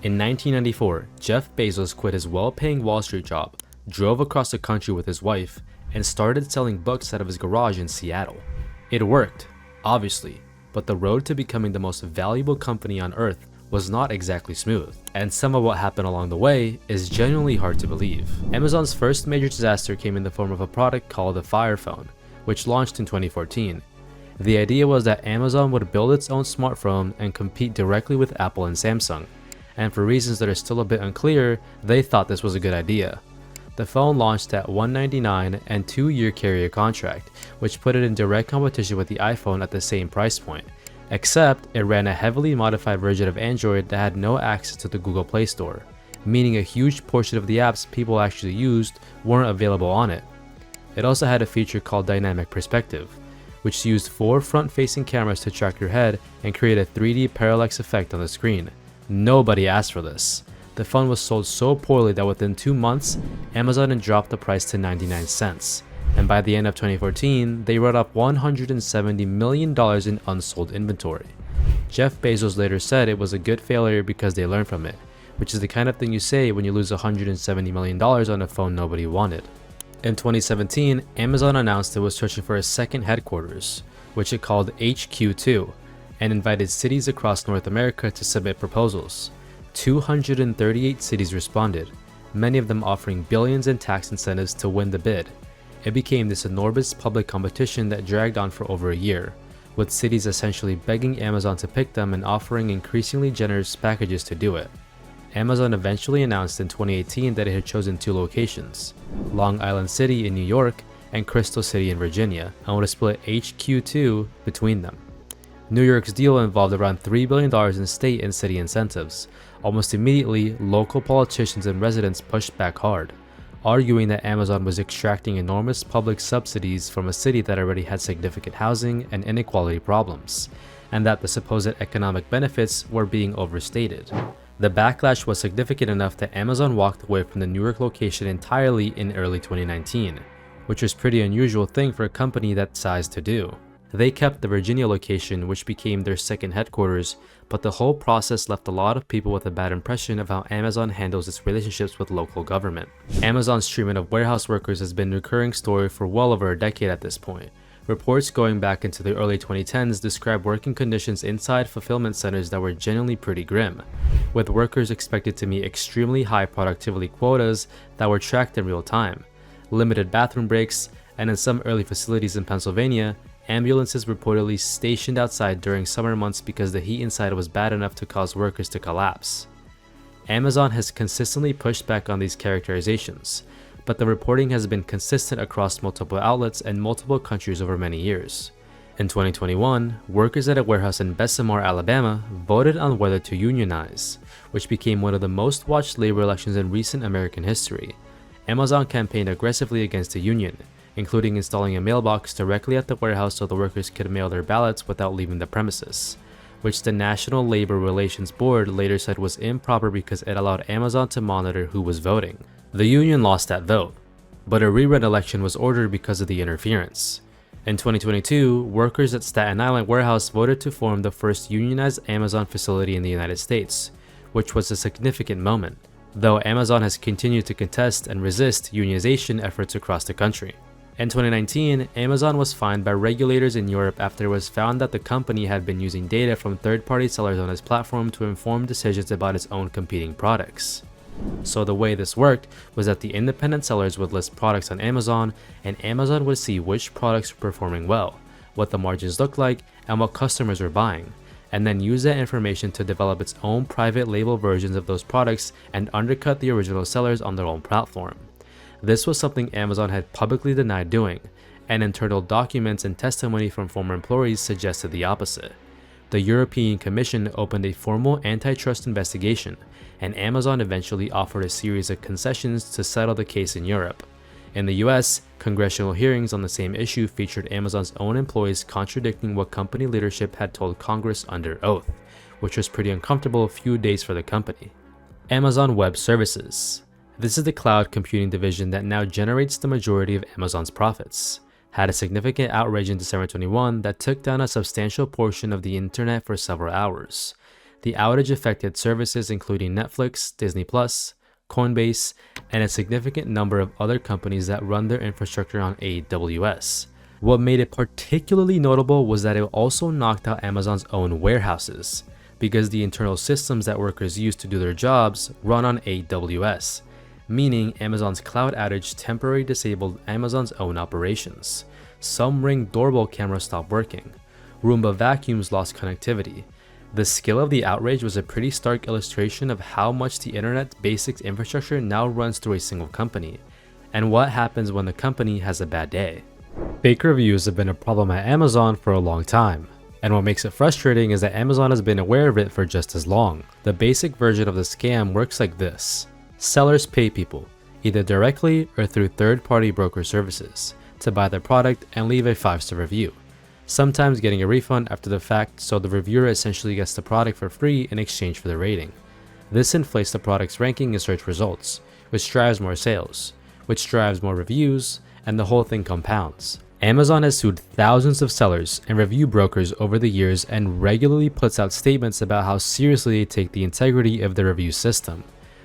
In 1994, Jeff Bezos quit his well-paying Wall Street job, drove across the country with his wife, and started selling books out of his garage in Seattle. It worked, obviously, but the road to becoming the most valuable company on earth was not exactly smooth, and some of what happened along the way is genuinely hard to believe. Amazon's first major disaster came in the form of a product called the Fire Phone, which launched in 2014. The idea was that Amazon would build its own smartphone and compete directly with Apple and Samsung, and for reasons that are still a bit unclear, they thought this was a good idea. The phone launched at $199 and 2-year carrier contract, which put it in direct competition with the iPhone at the same price point, except it ran a heavily modified version of Android that had no access to the Google Play Store, meaning a huge portion of the apps people actually used weren't available on it. It also had a feature called Dynamic Perspective, which used 4 front-facing cameras to track your head and create a 3D parallax effect on the screen. Nobody asked for this. The phone was sold so poorly that within 2 months, Amazon had dropped the price to 99 cents. And by the end of 2014, they wrote up $170 million in unsold inventory. Jeff Bezos later said it was a good failure because they learned from it, which is the kind of thing you say when you lose $170 million on a phone nobody wanted. In 2017, Amazon announced it was searching for a second headquarters, which it called HQ2, and invited cities across North America to submit proposals. 238 cities responded, many of them offering billions in tax incentives to win the bid. It became this enormous public competition that dragged on for over a year, with cities essentially begging Amazon to pick them and offering increasingly generous packages to do it. Amazon eventually announced in 2018 that it had chosen 2 locations, Long Island City in New York and Crystal City in Virginia, and would split HQ2 between them. New York's deal involved around $3 billion in state and city incentives. Almost immediately, local politicians and residents pushed back hard, arguing that Amazon was extracting enormous public subsidies from a city that already had significant housing and inequality problems, and that the supposed economic benefits were being overstated. The backlash was significant enough that Amazon walked away from the New York location entirely in early 2019, which was a pretty unusual thing for a company that size to do. They kept the Virginia location, which became their second headquarters, but the whole process left a lot of people with a bad impression of how Amazon handles its relationships with local government. Amazon's treatment of warehouse workers has been a recurring story for well over a decade at this point. Reports going back into the early 2010s describe working conditions inside fulfillment centers that were genuinely pretty grim, with workers expected to meet extremely high productivity quotas that were tracked in real time, limited bathroom breaks, and in some early facilities in Pennsylvania, ambulances reportedly stationed outside during summer months because the heat inside was bad enough to cause workers to collapse. Amazon has consistently pushed back on these characterizations, but the reporting has been consistent across multiple outlets and multiple countries over many years. In 2021, workers at a warehouse in Bessemer, Alabama, voted on whether to unionize, which became one of the most watched labor elections in recent American history. Amazon campaigned aggressively against the union, including installing a mailbox directly at the warehouse so the workers could mail their ballots without leaving the premises, which the National Labor Relations Board later said was improper because it allowed Amazon to monitor who was voting. The union lost that vote, but a rerun election was ordered because of the interference. In 2022, workers at Staten Island warehouse voted to form the first unionized Amazon facility in the United States, which was a significant moment, though Amazon has continued to contest and resist unionization efforts across the country. In 2019, Amazon was fined by regulators in Europe after it was found that the company had been using data from third-party sellers on its platform to inform decisions about its own competing products. So the way this worked was that the independent sellers would list products on Amazon, and Amazon would see which products were performing well, what the margins looked like, and what customers were buying, and then use that information to develop its own private label versions of those products and undercut the original sellers on their own platform. This was something Amazon had publicly denied doing, and internal documents and testimony from former employees suggested the opposite. The European Commission opened a formal antitrust investigation, and Amazon eventually offered a series of concessions to settle the case in Europe. In the US, congressional hearings on the same issue featured Amazon's own employees contradicting what company leadership had told Congress under oath, which was pretty uncomfortable a few days for the company. Amazon Web Services. This is the cloud computing division that now generates the majority of Amazon's profits. Had a significant outrage in December 21 that took down a substantial portion of the internet for several hours. The outage affected services including Netflix, Disney+, Coinbase, and a significant number of other companies that run their infrastructure on AWS. What made it particularly notable was that it also knocked out Amazon's own warehouses, because the internal systems that workers use to do their jobs run on AWS, meaning Amazon's cloud outage temporarily disabled Amazon's own operations. Some Ring doorbell cameras stopped working. Roomba vacuums lost connectivity. The scale of the outrage was a pretty stark illustration of how much the internet's basic infrastructure now runs through a single company, and what happens when the company has a bad day. Fake reviews have been a problem at Amazon for a long time, and what makes it frustrating is that Amazon has been aware of it for just as long. The basic version of the scam works like this. Sellers pay people, either directly or through third-party broker services, to buy their product and leave a 5-star review, sometimes getting a refund after the fact, so the reviewer essentially gets the product for free in exchange for the rating. This inflates the product's ranking in search results, which drives more sales, which drives more reviews, and the whole thing compounds. Amazon has sued thousands of sellers and review brokers over the years and regularly puts out statements about how seriously they take the integrity of the review system.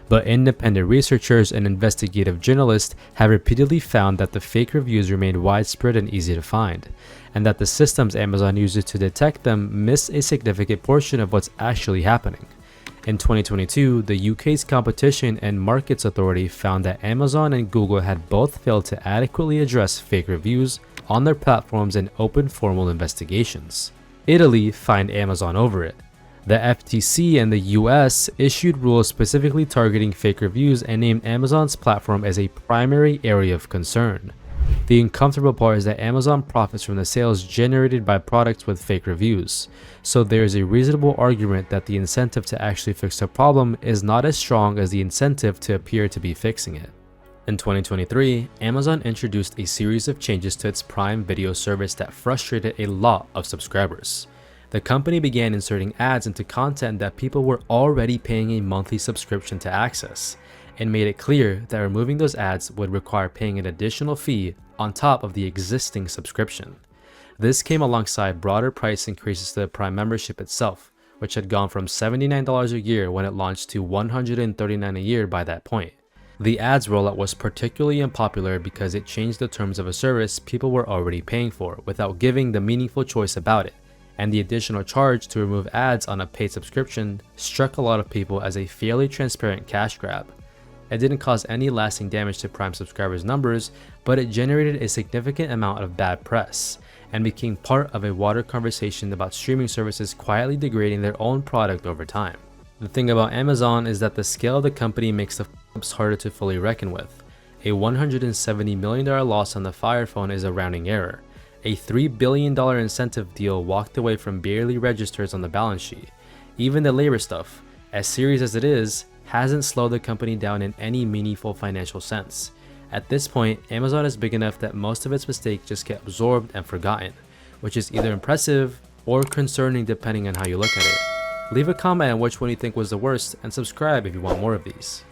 But independent researchers and investigative journalists have repeatedly found that the fake reviews remain widespread and easy to find, and that the systems Amazon uses to detect them miss a significant portion of what's actually happening. In 2022, the UK's Competition and Markets Authority found that Amazon and Google had both failed to adequately address fake reviews on their platforms in open formal investigations. Italy fined Amazon over it. The FTC and the US issued rules specifically targeting fake reviews and named Amazon's platform as a primary area of concern. The uncomfortable part is that Amazon profits from the sales generated by products with fake reviews, so there is a reasonable argument that the incentive to actually fix the problem is not as strong as the incentive to appear to be fixing it. In 2023, Amazon introduced a series of changes to its Prime Video service that frustrated a lot of subscribers. The company began inserting ads into content that people were already paying a monthly subscription to access, and made it clear that removing those ads would require paying an additional fee on top of the existing subscription. This came alongside broader price increases to the Prime membership itself, which had gone from $79 a year when it launched to $139 a year by that point. The ads rollout was particularly unpopular because it changed the terms of a service people were already paying for without giving the meaningful choice about it, and the additional charge to remove ads on a paid subscription struck a lot of people as a fairly transparent cash grab. It didn't cause any lasting damage to Prime subscribers' numbers, but it generated a significant amount of bad press, and became part of a wider conversation about streaming services quietly degrading their own product over time. The thing about Amazon is that the scale of the company makes the f***ups harder to fully reckon with. A $170 million loss on the Fire Phone is a rounding error. A $3 billion incentive deal walked away from barely registers on the balance sheet. Even the labor stuff, as serious as it is, hasn't slowed the company down in any meaningful financial sense. At this point, Amazon is big enough that most of its mistakes just get absorbed and forgotten, which is either impressive or concerning depending on how you look at it. Leave a comment on which one you think was the worst, and subscribe if you want more of these.